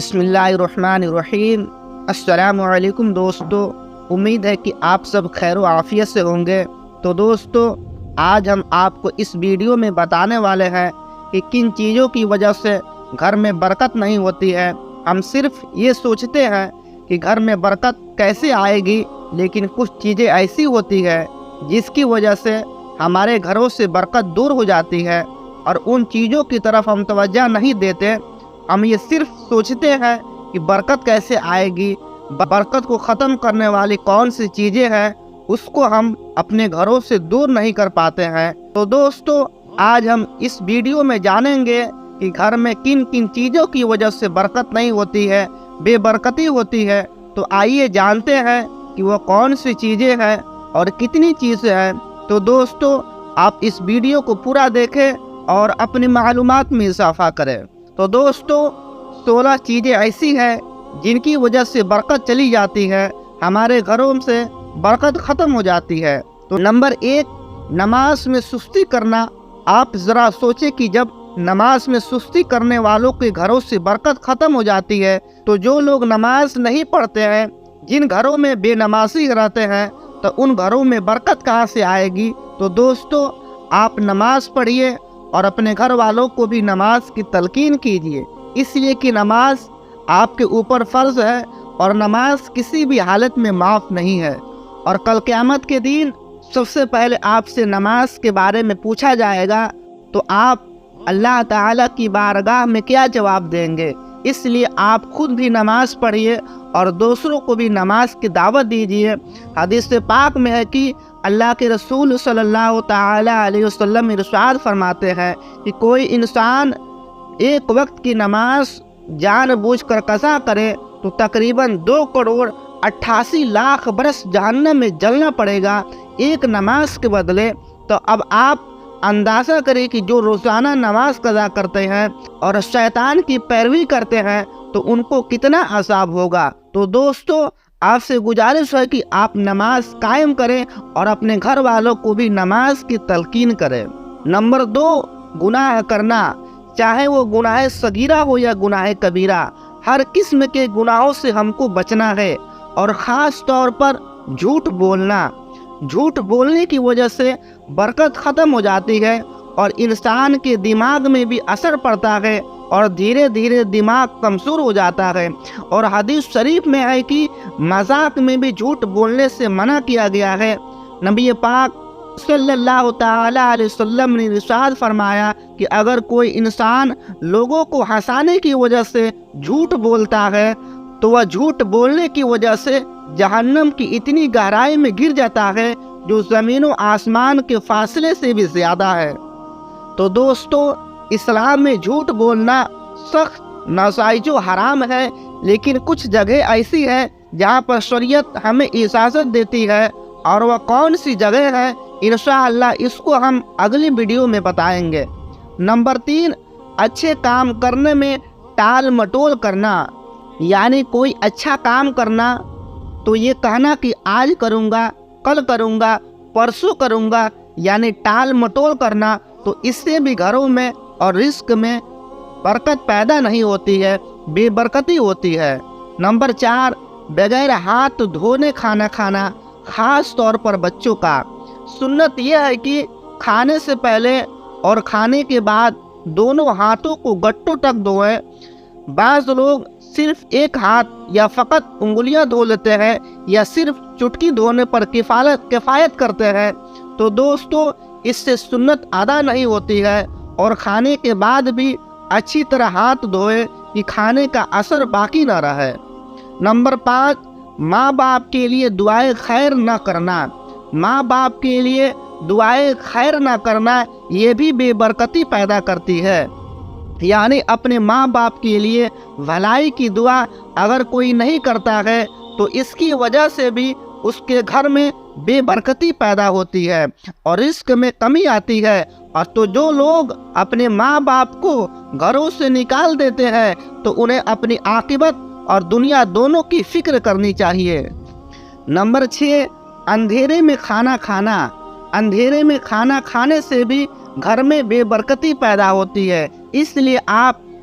بسم اللہ الرحمن الرحیم۔ السلام علیکم دوستو، امید ہے کہ آپ سب خیر و عافیت سے ہوں گے۔ تو دوستو، آج ہم آپ کو اس ویڈیو میں بتانے والے ہیں کہ کن چیزوں کی وجہ سے گھر میں برکت نہیں ہوتی ہے۔ ہم صرف یہ سوچتے ہیں کہ گھر میں برکت کیسے آئے گی، لیکن کچھ چیزیں ایسی ہوتی ہے جس کی وجہ سے ہمارے گھروں سے برکت دور ہو جاتی ہے، اور ان چیزوں کی طرف ہم توجہ نہیں دیتے۔ ہم یہ صرف سوچتے ہیں کہ برکت کیسے آئے گی، برکت کو ختم کرنے والی کون سی چیزیں ہیں، اس کو ہم اپنے گھروں سے دور نہیں کر پاتے ہیں۔ تو دوستو، آج ہم اس ویڈیو میں جانیں گے کہ گھر میں کن کن چیزوں کی وجہ سے برکت نہیں ہوتی ہے، بے برکتی ہوتی ہے۔ تو آئیے جانتے ہیں کہ وہ کون سی چیزیں ہیں اور کتنی چیزیں ہیں۔ تو دوستو، آپ اس ویڈیو کو پورا دیکھیں اور اپنی معلومات میں اضافہ کریں۔ تو دوستو، 16 چیزیں ایسی ہیں جن کی وجہ سے برکت چلی جاتی ہے، ہمارے گھروں سے برکت ختم ہو جاتی ہے۔ تو نمبر 1، نماز میں سستی کرنا۔ آپ ذرا سوچیں کہ جب نماز میں سستی کرنے والوں کے گھروں سے برکت ختم ہو جاتی ہے، تو جو لوگ نماز نہیں پڑھتے ہیں، جن گھروں میں بے نمازی رہتے ہیں، تو ان گھروں میں برکت کہاں سے آئے گی؟ تو دوستو، آپ نماز پڑھیے اور اپنے گھر والوں کو بھی نماز کی تلقین کیجیے، اس لیے کہ نماز آپ کے اوپر فرض ہے اور نماز کسی بھی حالت میں معاف نہیں ہے۔ اور کل قیامت کے دن سب سے پہلے آپ سے نماز کے بارے میں پوچھا جائے گا، تو آپ اللہ تعالیٰ کی بارگاہ میں کیا جواب دیں گے؟ اس لیے آپ خود بھی نماز پڑھیے اور دوسروں کو بھی نماز کی دعوت دیجیے۔ حدیث پاک میں ہے کہ اللہ کے رسول صلی اللہ تعالیٰ علیہ وسلم ارشاد فرماتے ہیں کہ کوئی انسان ایک وقت کی نماز جان بوجھ کر قضا کرے تو تقریباً 2,88,00,000 برس جہنم میں جلنا پڑے گا ایک نماز کے بدلے۔ تو اب آپ اندازہ کریں کہ جو روزانہ نماز قضا کرتے ہیں اور شیطان کی پیروی کرتے ہیں، تو ان کو کتنا عذاب ہوگا۔ تو دوستو، آپ سے گزارش ہے کہ آپ نماز قائم کریں اور اپنے گھر والوں کو بھی نماز کی تلقین کریں۔ نمبر 2، گناہ کرنا، چاہے وہ گناہ صغیرہ ہو یا گناہ کبیرہ، ہر قسم کے گناہوں سے ہم کو بچنا ہے، اور خاص طور پر جھوٹ بولنا۔ جھوٹ بولنے کی وجہ سے برکت ختم ہو جاتی ہے اور انسان کے دماغ میں بھی اثر پڑتا ہے، اور دھیرے دھیرے دماغ کمزور ہو جاتا ہے۔ اور حدیث شریف میں ہے کہ مذاق میں بھی جھوٹ بولنے سے منع کیا گیا ہے۔ نبی پاک صلی اللہ تعالیٰ علیہ وسلم نے ارشاد فرمایا کہ اگر کوئی انسان لوگوں کو ہنسانے کی وجہ سے جھوٹ بولتا ہے، تو وہ جھوٹ بولنے کی وجہ سے جہنم کی اتنی گہرائی میں گر جاتا ہے جو زمین و آسمان کے فاصلے سے بھی زیادہ ہے۔ تو دوستو، اسلام میں جھوٹ بولنا سخت ناجائز و حرام ہے، لیکن کچھ جگہ ایسی ہے جہاں پر شریعت ہمیں اجازت دیتی ہے، اور وہ کون سی جگہ ہے انشاءاللہ اس کو ہم اگلی ویڈیو میں بتائیں گے۔ نمبر 3، اچھے کام کرنے میں ٹال مٹول کرنا، یعنی کوئی اچھا کام کرنا تو یہ کہنا کہ آج کروں گا، کل کروں گا، پرسوں کروں گا، یعنی ٹال مٹول کرنا، تو اس سے بھی گھروں میں اور رزق میں برکت پیدا نہیں ہوتی ہے، بے برکتی ہوتی ہے۔ نمبر 4، بغیر ہاتھ دھونے کھانا کھانا، خاص طور پر بچوں کا۔ سنت یہ ہے کہ کھانے سے پہلے اور کھانے کے بعد دونوں ہاتھوں کو گٹوں تک دھوئیں۔ بعض لوگ صرف ایک ہاتھ یا فقط انگلیاں دھو لیتے ہیں، یا صرف چٹکی دھونے پر کفایت کرتے ہیں۔ تو دوستو، اس سے سنت ادا نہیں ہوتی ہے، اور کھانے کے بعد بھی اچھی طرح ہاتھ دھوئے کہ کھانے کا اثر باقی نہ رہے۔ نمبر 5، ماں باپ کے لیے دعائے خیر نہ کرنا۔ ماں باپ کے لیے دعائے خیر نہ کرنا یہ بھی بے برکتی پیدا کرتی ہے، یعنی اپنے ماں باپ کے لیے بھلائی کی دعا اگر کوئی نہیں کرتا ہے تو اس کی وجہ سے بھی اس کے گھر میں بے برکتی پیدا ہوتی ہے اور رزق میں کمی آتی ہے۔ اور تو جو لوگ اپنے ماں باپ کو گھروں سے نکال دیتے ہیں، تو انہیں اپنی عاقبت اور دنیا دونوں کی فکر کرنی چاہیے۔ نمبر 6، اندھیرے میں کھانا کھانا۔ اندھیرے میں کھانا کھانے سے بھی گھر میں بے برکتی پیدا ہوتی ہے، اس لیے آپ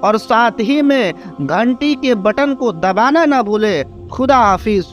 اور ساتھ ہی میں گھنٹی کے بٹن کو دبانا نہ بھولے۔ خدا حافظ۔